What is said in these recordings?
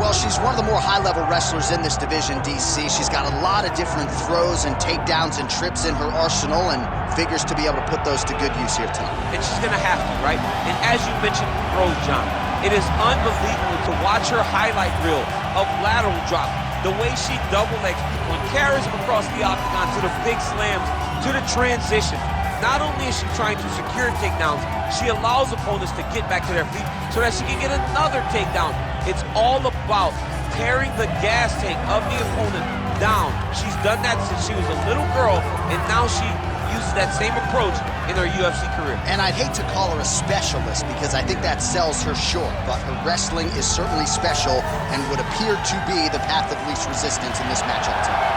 Well, she's one of the more high-level wrestlers in this division, DC. She's got a lot of different throws and takedowns and trips in her arsenal and figures to be able to put those to good use here tonight. And she's going to have to, right? And as you mentioned, throws, John, it is unbelievable to watch her highlight reel of lateral drop, the way she double legs people and carries them across the octagon to the big slams, to the transition. Not only is she trying to secure takedowns, she allows opponents to get back to their feet so that she can get another takedown. It's all about tearing the gas tank of the opponent down. She's done that since she was a little girl, and now she uses that same approach in her UFC career. And I'd hate to call her a specialist because I think that sells her short, but her wrestling is certainly special and would appear to be the path of least resistance in this matchup tonight.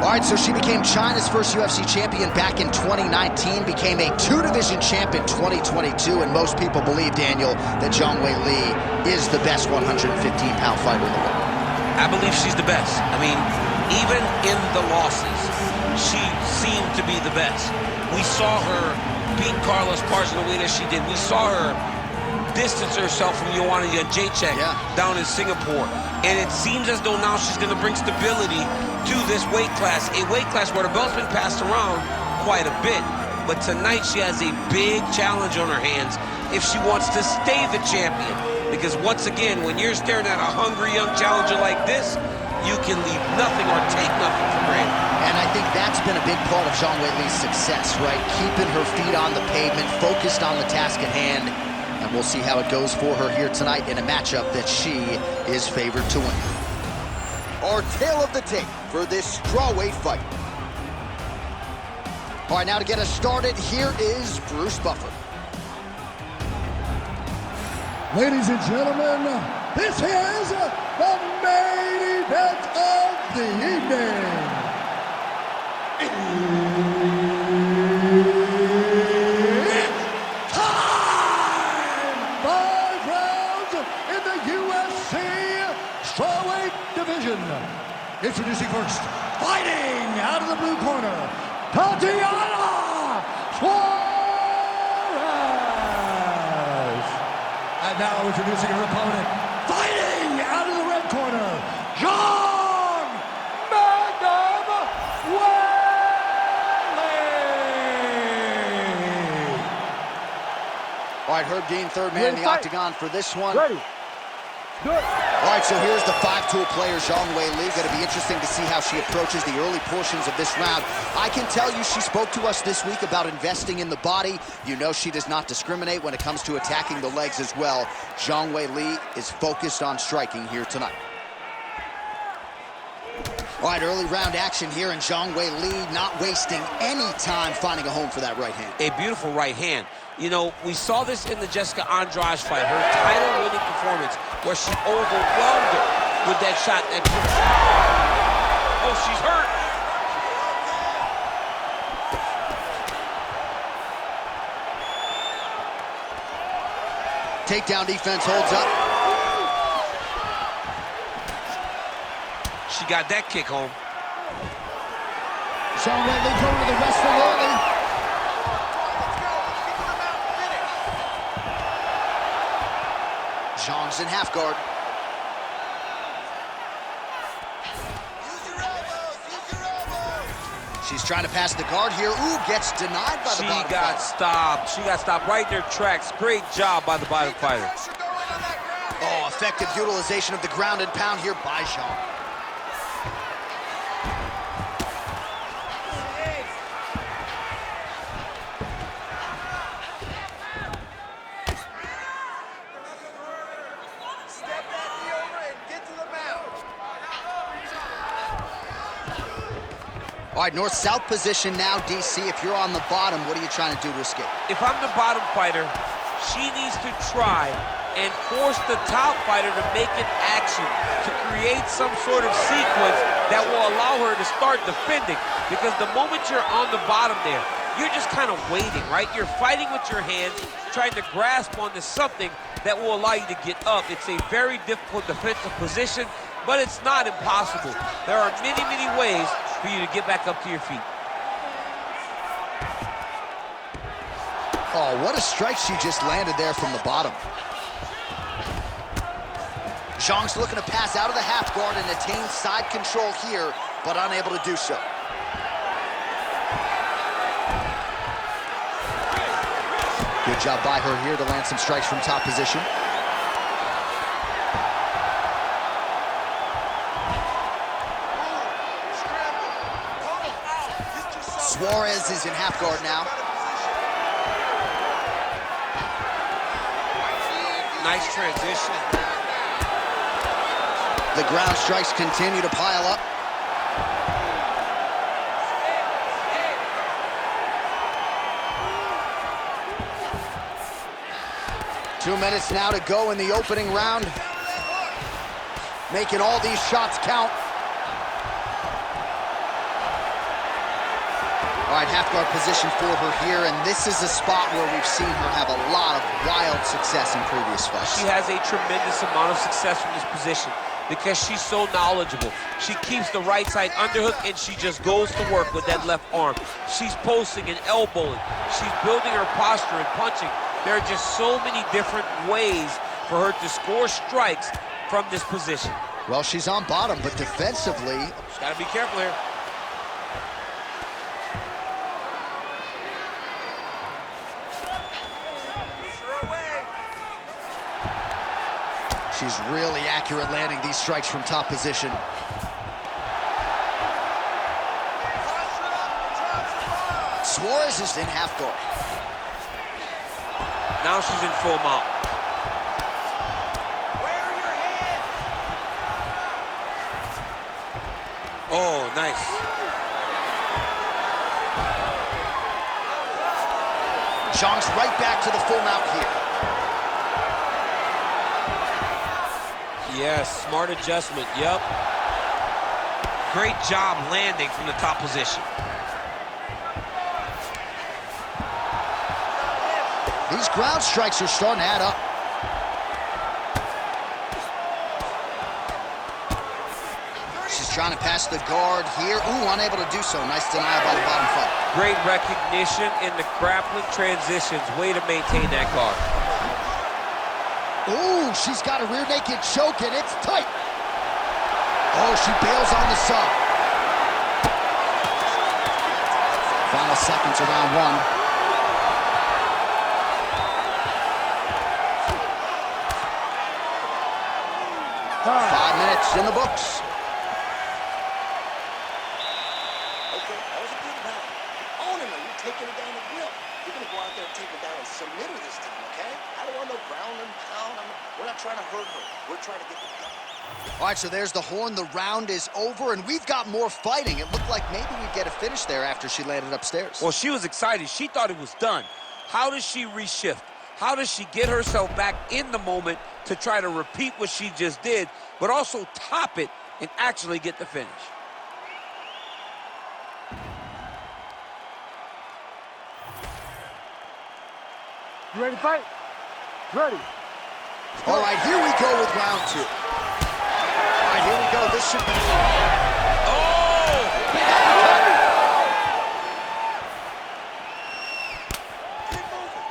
All right, so she became China's first UFC champion back in 2019, became a two-division champ in 2022, and most people believe, Daniel, that Weili is the best 115-pound fighter in the world. I believe she's the best. I mean, even in the losses, she seemed to be the best. We saw her beat Carlos Parza the way that she did. We saw her distance herself from Joanna Jędrzejczyk down in Singapore. And it seems as though now she's going to bring stability to this weight class, a weight class where the belt's been passed around quite a bit. But tonight she has a big challenge on her hands if she wants to stay the champion. Because once again, when you're staring at a hungry young challenger like this, you can leave nothing or take nothing for granted. And I think that's been a big part of Weili's success, right? Keeping her feet on the pavement, focused on the task at hand. And we'll see how it goes for her here tonight in a matchup that she is favored to win. Our tale of the tape for this strawweight fight. All right, now to get us started, here is Bruce Buffer. Ladies and gentlemen, this is the main event of the evening. It's time! 5 rounds in the UFC strawweight division. Introducing first, fighting out of the blue corner, Tatiana Suarez. And now introducing her opponent, fighting out of the red corner, Zhang Weili. All right, Herb Dean, third man in the octagon for this one. Ready. Good. All right, so here's the 5-tool player, Weili. Going to be interesting to see how she approaches the early portions of this round. I can tell you she spoke to us this week about investing in the body. You know she does not discriminate when it comes to attacking the legs as well. Weili is focused on striking here tonight. All right, early round action here, and Weili not wasting any time finding a home for that right hand. A beautiful right hand. You know, we saw this in the Jessica Andrade fight, her title-winning performance, where she overwhelmed her with that shot. Oh, she's hurt. Takedown defense holds up. She got that kick home. Weili going to the wrestling early. Zhang's in half guard. Use your elbows. She's trying to pass the guard here. Ooh, gets denied by the bottom fighter. She got stopped. She got stopped right in her tracks. Great job by the bottom fighter. Oh, effective utilization of the ground and pound here by Zhang. All right, north-south position now, DC. If you're on the bottom, what are you trying to do to escape? If I'm the bottom fighter, she needs to try and force the top fighter to make an action, to create some sort of sequence that will allow her to start defending. Because the moment you're on the bottom there, you're just kind of waiting, right? You're fighting with your hands, trying to grasp onto something that will allow you to get up. It's a very difficult defensive position, but it's not impossible. There are many, many ways for you to get back up to your feet. Oh, what a strike she just landed there from the bottom. Zhang's looking to pass out of the half guard and attain side control here, but unable to do so. Good job by her here to land some strikes from top position. Suarez is in half guard now. Nice transition. The ground strikes continue to pile up. Two minutes now to go in the opening round. Making all these shots count. All right, half guard position for her here, and this is a spot where we've seen her have a lot of wild success in previous fights. She has a tremendous amount of success from this position because she's so knowledgeable. She keeps the right side underhook, and she just goes to work with that left arm. She's posting and elbowing. She's building her posture and punching. There are just so many different ways for her to score strikes from this position. Well, she's on bottom, but defensively... She's got to be careful here. She's really accurate landing these strikes from top position. Suarez is in half guard. Now she's in full mount. Oh, nice. Zhang's right back to the full mount here. Yes, smart adjustment, yep. Great job landing from the top position. These ground strikes are starting to add up. She's trying to pass the guard here. Ooh, unable to do so. Nice denial by the bottom fighter. Great recognition in the grappling transitions. Way to maintain that guard. Ooh, she's got a rear naked choke, and it's tight. Oh, she bails on the sub. Final seconds of round one. Time. 5 minutes in the books. Okay, that was a good round. Owning her, you're taking it down the grill. You're gonna go out there and take her down and submit her this time, okay? I don't want no ground and pound. We're not trying to hurt her. We're trying to get the done. All right, so there's the horn. The round is over, and we've got more fighting. It looked like maybe we'd get a finish there after she landed upstairs. Well, she was excited. She thought it was done. How does she reshift? How does she get herself back in the moment to try to repeat what she just did, but also top it and actually get the finish? You ready to fight? Ready. All right, here we go with round two. All right, here we go. This should be... Oh! Keep moving.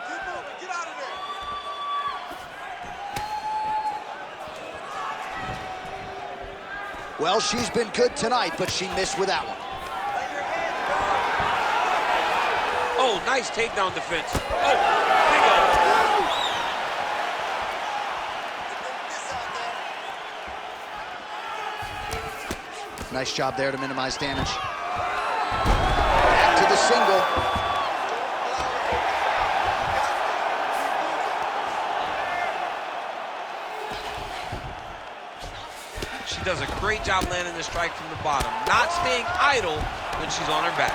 Keep moving. Get out of there. Well, she's been good tonight, but she missed with that one. Oh, nice takedown defense. Oh, big O. Nice job there to minimize damage. Back to the single. She does a great job landing the strike from the bottom, not staying idle when she's on her back.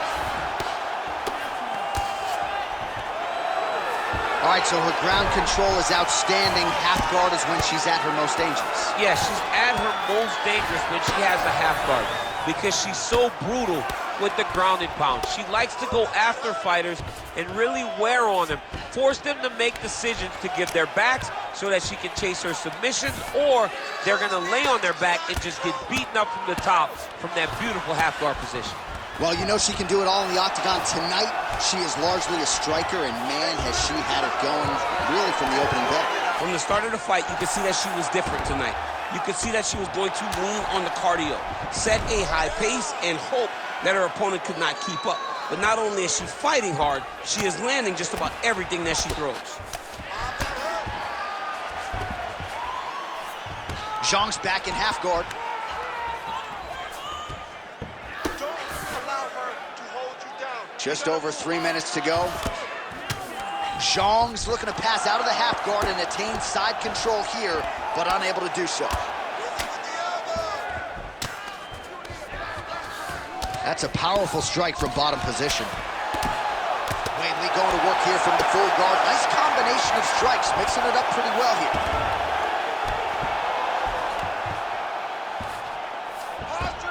All right, so her ground control is outstanding. Half guard is when she's at her most dangerous. Yeah, she's at her most dangerous when she has a half guard. because she's so brutal with the ground and pound. She likes to go after fighters and really wear on them, force them to make decisions to give their backs so that she can chase her submissions, or they're gonna lay on their back and just get beaten up from the top from that beautiful half guard position. Well, you know she can do it all in the octagon. Tonight, she is largely a striker, and man, has she had it going really from the opening bell. From the start of the fight, you could see that she was different tonight. You could see that she was going to lean on the cardio, set a high pace, and hope that her opponent could not keep up. But not only is she fighting hard, she is landing just about everything that she throws. Zhang's back in half guard. Just over 3 minutes to go. Zhang's looking to pass out of the half guard and attain side control here, but unable to do so. That's a powerful strike from bottom position. Weili going to work here from the full guard. Nice combination of strikes, mixing it up pretty well here.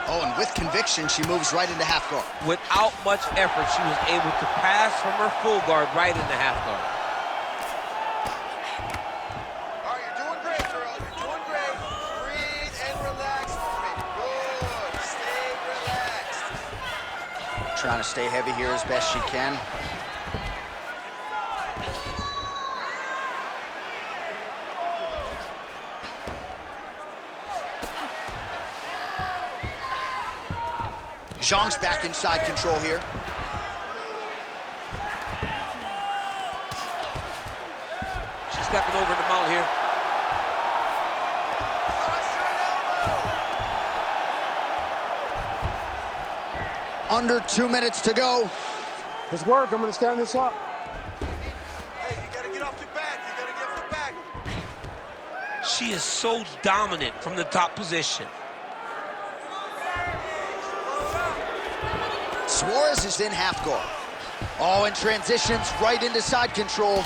Oh, and with conviction, she moves right into half guard. Without much effort, she was able to pass from her full guard right into half guard. All right, you're doing great, girl. You're doing great. Breathe and relax for me. Good. Stay relaxed. Trying to stay heavy here as best she can. Zhang's back inside control here. She's stepping over the mount here. Under 2 minutes to go. Let's work. I'm going to stand this up. Hey, you got to get off your back. You got to get off your back. She is so dominant from the top position. Suarez is in half guard. Oh, and transitions right into side control.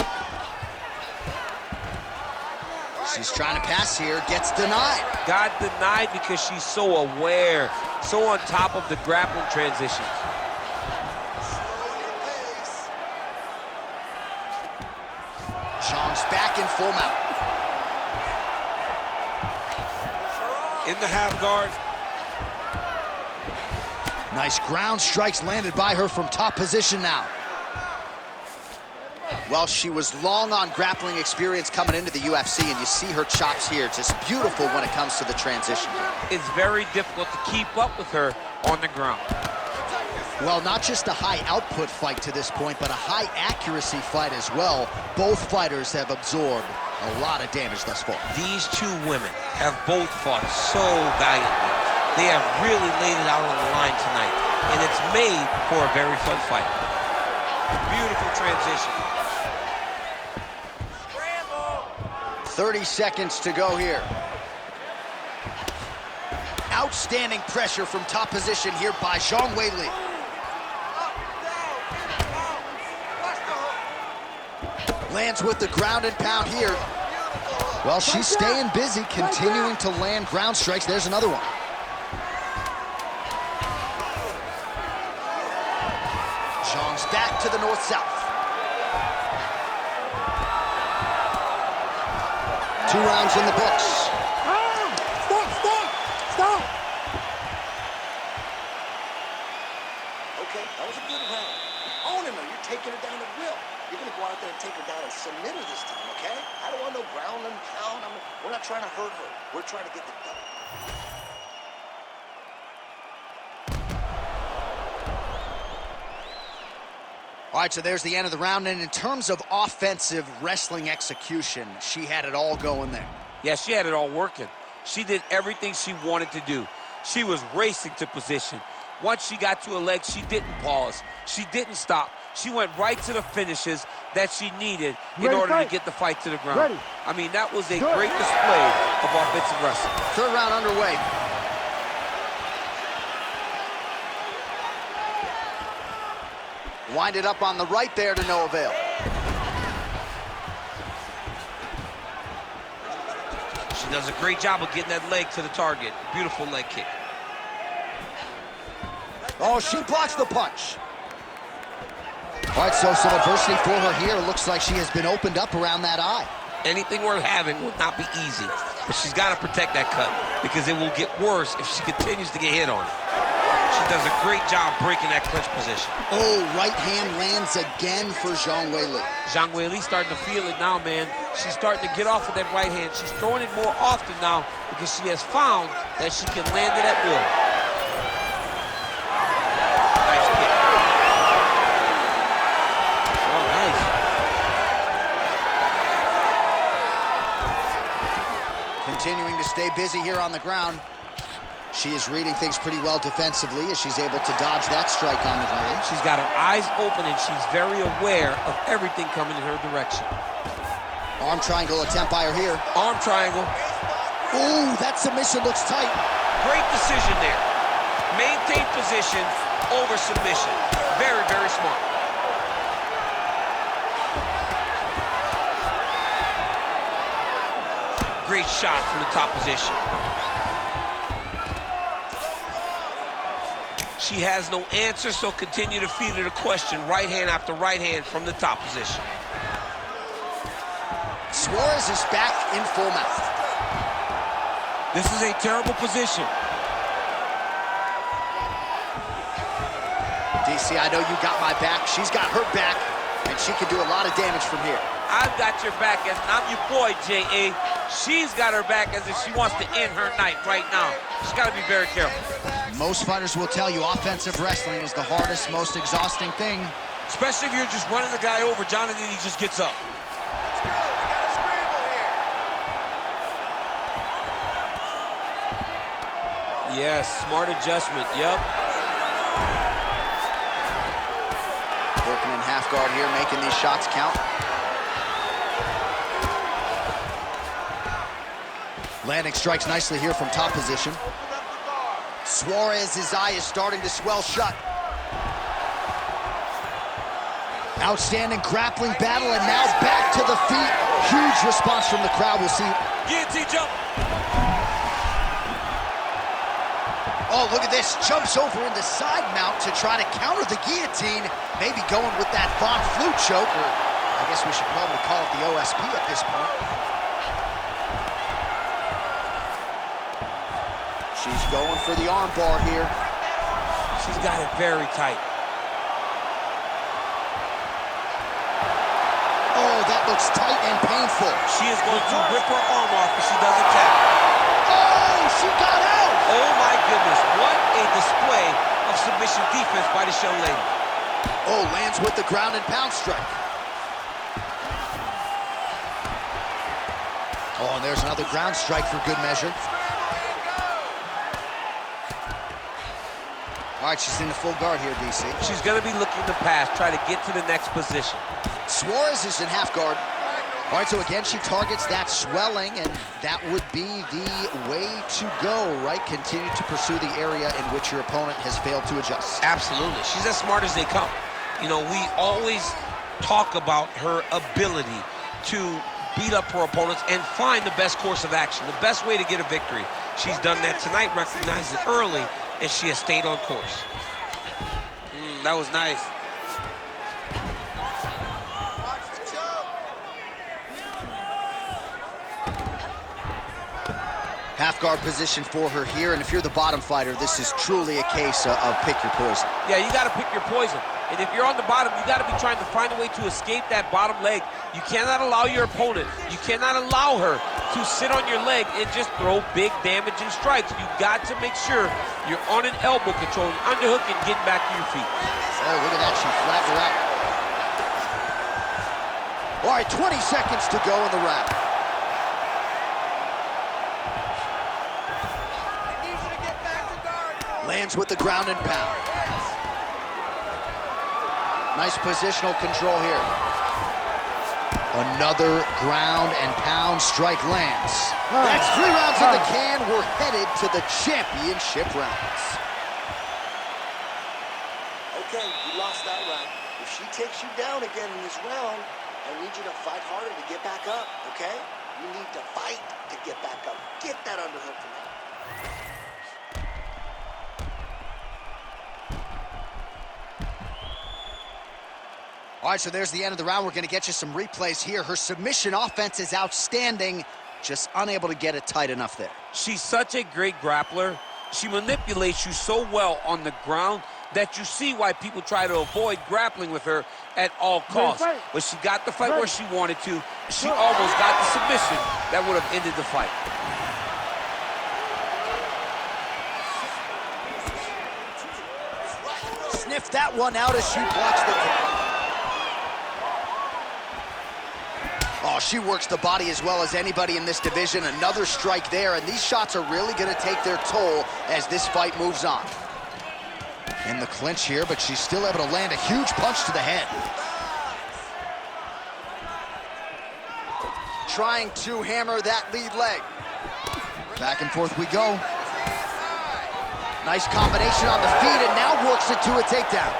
She's trying to pass here, gets denied. Got denied because she's so aware, so on top of the grappling transitions. Zhang's back in full mount. In the half guard. Nice ground strikes landed by her from top position now. Well, she was long on grappling experience coming into the UFC, and you see her chops here, just beautiful when it comes to the transition. It's very difficult to keep up with her on the ground. Well, not just a high output fight to this point, but a high accuracy fight as well. Both fighters have absorbed a lot of damage thus far. These two women have both fought so valiantly. They have really laid it out on the line tonight, and it's made for a very fun fight. Beautiful transition. 30 seconds to go here. Outstanding pressure from top position here by Weili. Lands with the ground and pound here. Well, she's staying busy, continuing to land ground strikes. There's another one. Zhang's back to the north-south. 2 rounds in the books. Stop! Okay, that was a good round. Owning her, you're taking her down at will. You're going to go out there and take her down and submit her this time, okay? I don't want no ground and pound. We're not trying to hurt her. We're trying to get the double. All right, so there's the end of the round, and in terms of offensive wrestling execution, she had it all going there. Yeah, she had it all working. She did everything she wanted to do. She was racing to position. Once she got to a leg, she didn't pause. She didn't stop. She went right to the finishes that she needed in order to get the fight to the ground. I mean, that was a great display of offensive wrestling. 3rd round underway. Wind it up on the right there to no avail. She does a great job of getting that leg to the target. Beautiful leg kick. Oh, she blocks the punch. All right, so some adversity for her here. Looks like she has been opened up around that eye. Anything worth having will not be easy, but she's got to protect that cut because it will get worse if she continues to get hit on it. She does a great job breaking that clinch position. Oh, right hand lands again for Zhang Weili. Zhang Weili starting to feel it now, man. She's starting to get off with that right hand. She's throwing it more often now because she has found that she can land it at will. Nice kick. Oh, nice. Continuing to stay busy here on the ground. She is reading things pretty well defensively as she's able to dodge that strike on the ground. She's got her eyes open and she's very aware of everything coming in her direction. Arm triangle attempt by her here. Arm triangle. Ooh, that submission looks tight. Great decision there. Maintain position over submission. Very, very smart. Great shot from the top position. She has no answer, so continue to feed her the question, right hand after right hand from the top position. Suarez is back in full mount. This is a terrible position. DC, I know you got my back. She's got her back, and she can do a lot of damage from here. I've got your back as I'm your boy, J.A. She's got her back as if she wants to end her night right now. She's got to be very careful. Most fighters will tell you offensive wrestling is the hardest, most exhausting thing. Especially if you're just running the guy over, Jonathan, he just gets up. Yes, smart adjustment, yep. Working in half guard here, making these shots count. Landing strikes nicely here from top position. Suarez's eye is starting to swell shut. Outstanding grappling battle, and now back to the feet. Huge response from the crowd. We'll see. Guillotine jump. Oh, look at this. Jumps over into side mount to try to counter the guillotine. Maybe going with that Von Flue choke, or I guess we should probably call it the OSP at this point. She's going for the arm bar here. She's got it very tight. Oh, that looks tight and painful. She is going to rip her arm off if she doesn't tap. Oh, she got out! Oh my goodness, what a display of submission defense by this young lady. Oh, lands with the ground and pound strike. Oh, and there's another ground strike for good measure. All right, she's in the full guard here, DC. She's going to be looking to pass, try to get to the next position. Suarez is in half guard. All right, so again, she targets that swelling, and that would be the way to go, right? Continue to pursue the area in which your opponent has failed to adjust. Absolutely. She's as smart as they come. You know, we always talk about her ability to beat up her opponents and find the best course of action, the best way to get a victory. She's done that tonight, recognized it early, and she has stayed on course. That was nice. Half guard position for her here, and if you're the bottom fighter, this is truly a case of pick your poison. Yeah, you got to pick your poison. And if you're on the bottom, you got to be trying to find a way to escape that bottom leg. You cannot allow your opponent, you cannot allow her to sit on your leg and just throw big damaging strikes. You got to make sure you're on an elbow control, underhook, and getting back to your feet. Oh, look at that, she flattened her out. All right, 20 seconds to go in the round. Lands with the ground and pound. Nice positional control here. Another ground and pound strike lands. That's 3 rounds in the can. We're headed to the championship rounds. Okay, you lost that round. If she takes you down again in this round, I need you to fight harder to get back up, okay? You need to fight to get back up. Get that underhook from her. All right, so there's the end of the round. We're going to get you some replays here. Her submission offense is outstanding, just unable to get it tight enough there. She's such a great grappler. She manipulates you so well on the ground that you see why people try to avoid grappling with her at all costs. But she got the fight where she wanted to. She almost got the submission that would have ended the fight. Sniffed that one out as she blocks the kick. Oh, she works the body as well as anybody in this division. Another strike there, and these shots are really going to take their toll as this fight moves on. In the clinch here, but she's still able to land a huge punch to the head. Trying to hammer that lead leg. Back and forth we go. Nice combination on the feet, and now works it to a takedown.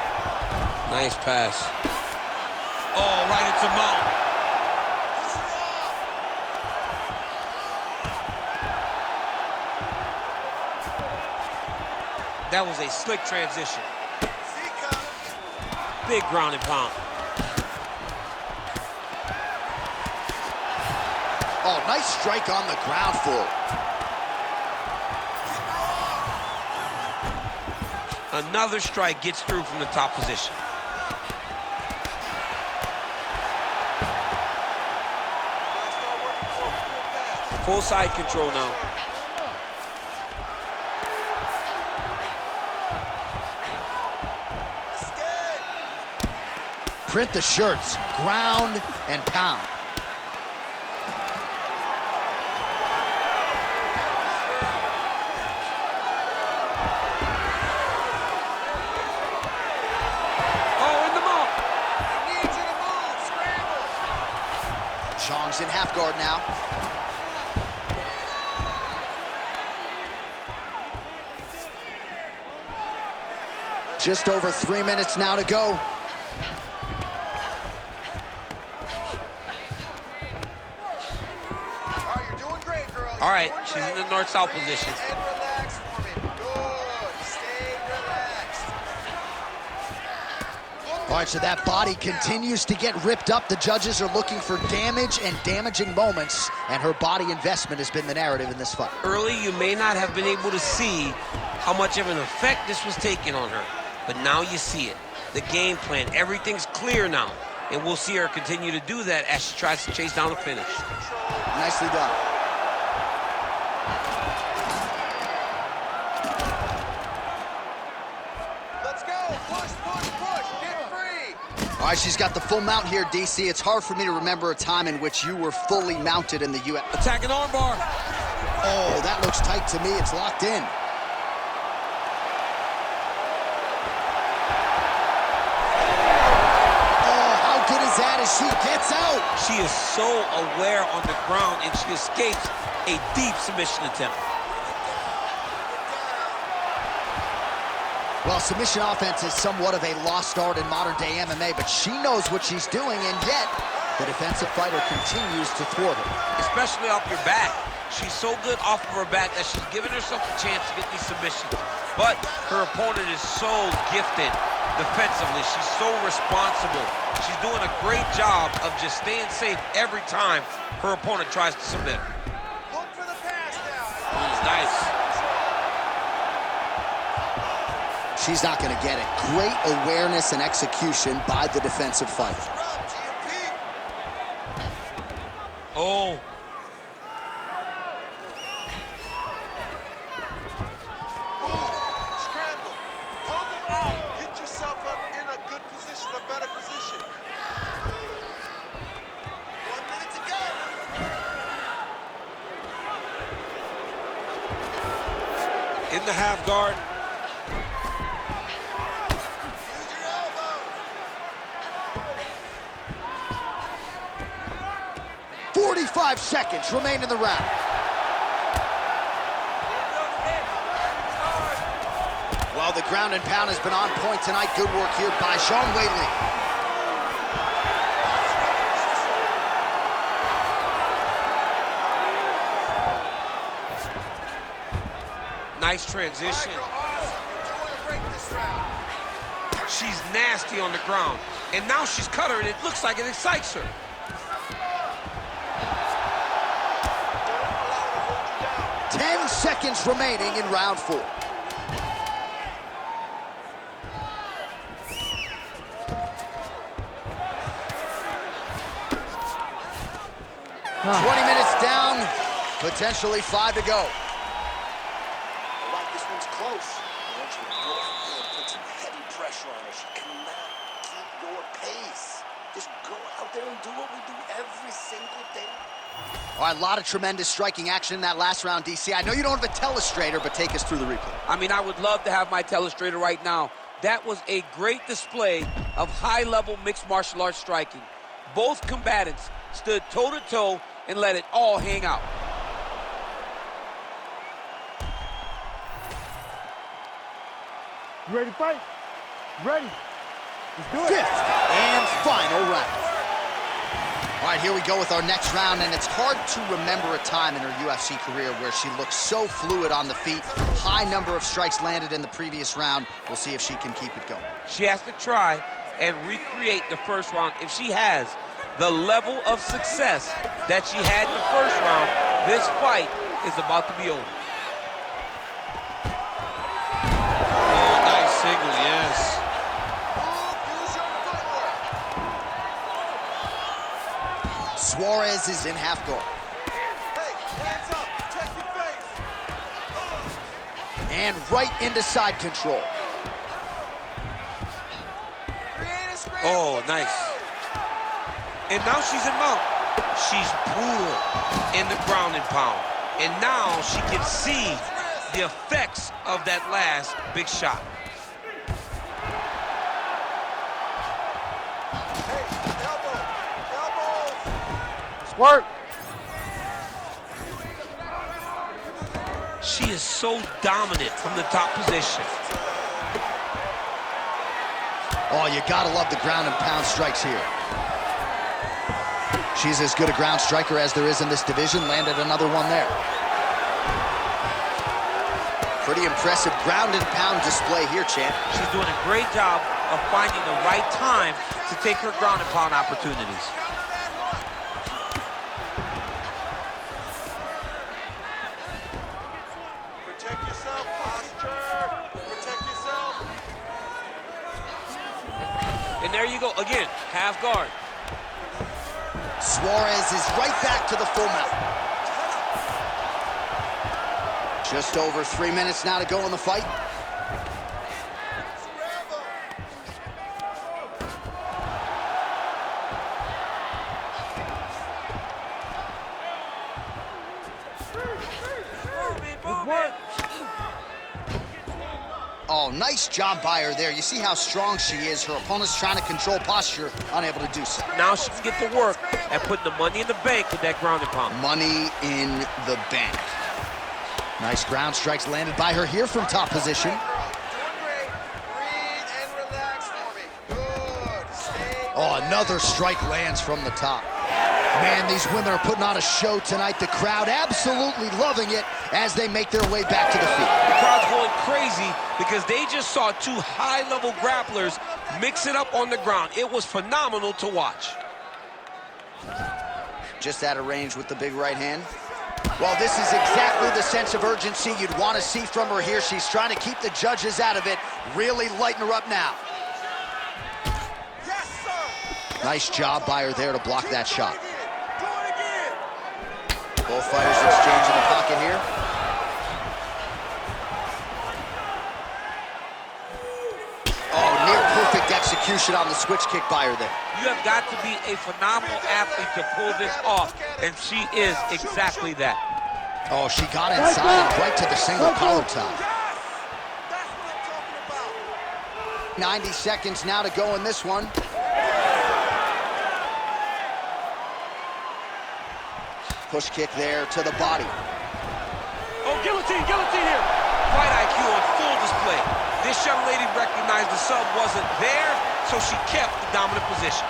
Nice pass. Oh, right into mount. That was a slick transition. Big ground and pound. Oh, nice strike on the ground for her. Another strike gets through from the top position. Full side control now. Print the shirts, ground and pound. Zhang's in half guard now. Just over 3 minutes now to go. Oh, you're doing great, girl. All right, she's in the north-south position. And relax for me. Good. Stay relaxed. All right, so that body continues to get ripped up. The judges are looking for damage and damaging moments, and her body investment has been the narrative in this fight. Early, you may not have been able to see how much of an effect this was taking on her, but now you see it. The game plan, everything's clear now, and we'll see her continue to do that as she tries to chase down a finish. Nicely done. Let's go. Push, push, push. Get free. All right, she's got the full mount here, DC. It's hard for me to remember a time in which you were fully mounted in the UFC. Attacking armbar. Oh, that looks tight to me. It's locked in. Oh, how good is that as she gets out? She is so aware on the ground, and she escapes a deep submission attempt. Well, submission offense is somewhat of a lost art in modern-day MMA, but she knows what she's doing, and yet the defensive fighter continues to thwart her. Especially off your back. She's so good off of her back that she's giving herself a chance to get these submissions. But her opponent is so gifted defensively. She's so responsible. She's doing a great job of just staying safe every time her opponent tries to submit her. Look for the pass now. Nice. She's not going to get it. Great awareness and execution by the defensive fighter. Oh. Scramble. Tumble out. Get yourself up in a good position, a better position. 1 minute to go. In the half guard. Use your elbow. 45 seconds remain in the round. Well, the ground and pound has been on point tonight. Good work here by Weili Zhang. Nice transition. Awesome. You're doing great this round. she's nasty on the ground. And now she's cut her, and it looks like it excites her. Don't allow her to hold you down. 10 seconds remaining in round 4. Huh. 20 minutes down, potentially 5 to go. I like this one's close. I want you to go out there and put some heavy pressure on her. She cannot keep your pace. Just go out there and do what we do every single day. All right, a lot of tremendous striking action in that last round, DC. I know you don't have a telestrator, but take us through the replay. I mean, I would love to have my telestrator right now. That was a great display of high-level mixed martial arts striking. Both combatants stood toe-to-toe and let it all hang out. You ready to fight? Ready. Let's do it. 5th and final round. All right, here we go with our next round, and it's hard to remember a time in her UFC career where she looks so fluid on the feet. High number of strikes landed in the previous round. We'll see if she can keep it going. She has to try and recreate the first round. If she has the level of success that she had in the first round, this fight is about to be over. Oh, nice single, yes. Suarez is in half guard. Hey, hands up, protect your face. And right into side control. Oh, nice. And now she's in mount. She's brutal in the ground and pound. And now she can see the effects of that last big shot. Squirt. She is so dominant from the top position. Oh, you gotta love the ground and pound strikes here. She's as good a ground striker as there is in this division. Landed another one there. Pretty impressive ground and pound display here, champ. She's doing a great job of finding the right time to take her ground and pound opportunities. Protect yourself, posture. Protect yourself. And there you go, again, half guard. Suarez is right back to the full mount. Just over 3 minutes now to go in the fight. Oh, nice job by her there. You see how strong she is. Her opponent's trying to control posture, unable to do so. Now she can get to work and put the money in the bank with that ground and pound. Money in the bank. Nice ground strikes landed by her here from top position. Oh, another strike lands from the top. Man, these women are putting on a show tonight. The crowd absolutely loving it as they make their way back to the feet. The crowd's going crazy because they just saw two high-level grapplers mix it up on the ground. It was phenomenal to watch. Just out of range with the big right hand. Well, this is exactly the sense of urgency you'd want to see from her here. She's trying to keep the judges out of it. Really lighten her up now. Yes, sir. Nice job by her there to block that shot. Both fighters exchange in the pocket here. Oh, near perfect execution on the switch kick by her there. You have got to be a phenomenal athlete to pull this off, and she is exactly that. Oh, she got inside and right to the single collar tie. 90 seconds now to go in this one. Push kick there to the body. Oh, guillotine, guillotine here. Fight IQ on full display. This young lady recognized the sub wasn't there, so she kept the dominant position.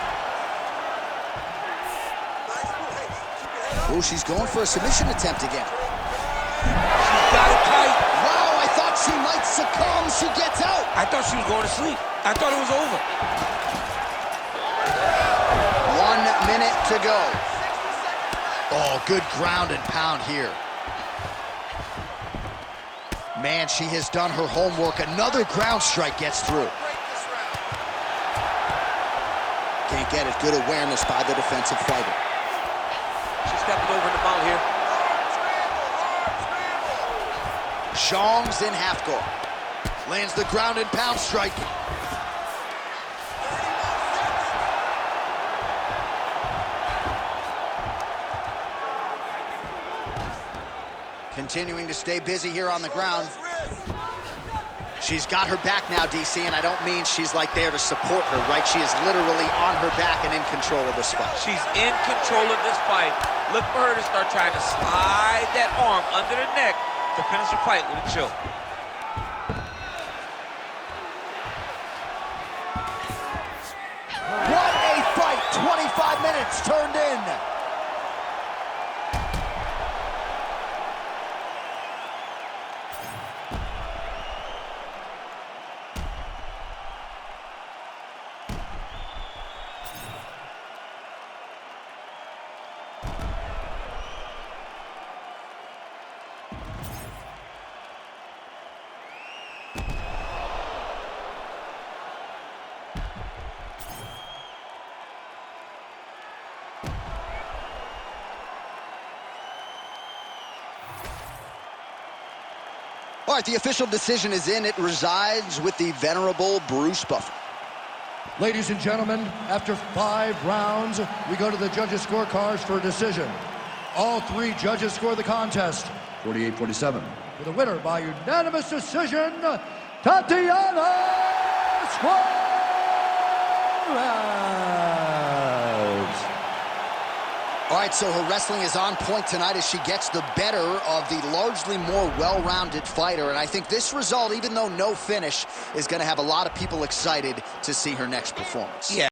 Oh, she's going for a submission attempt again. She's got it tight. Wow, I thought she might succumb. She gets out. I thought she was going to sleep. I thought it was over. 1 minute to go. Oh, good ground and pound here. Man, she has done her homework. Another ground strike gets through. Can't get it. Good awareness by the defensive fighter. She's stepping over the mount here. Zhang's in half guard. Lands the ground and pound strike. Continuing to stay busy here on the ground. She's got her back now, DC, and I don't mean she's like there to support her, right? She is literally on her back and in control of this fight. She's in control of this fight. Look for her to start trying to slide that arm under the neck to finish the fight with a choke. What a fight! 25 minutes turned in. All right, the official decision is in. It resides with the venerable Bruce Buffer. Ladies and gentlemen, after 5 rounds, we go to the judges' scorecards for a decision. All 3 judges score the contest 48-47. For the winner by unanimous decision, Tatiana Suarez. All right, so her wrestling is on point tonight as she gets the better of the largely more well-rounded fighter. And I think this result, even though no finish, is going to have a lot of people excited to see her next performance. Yeah.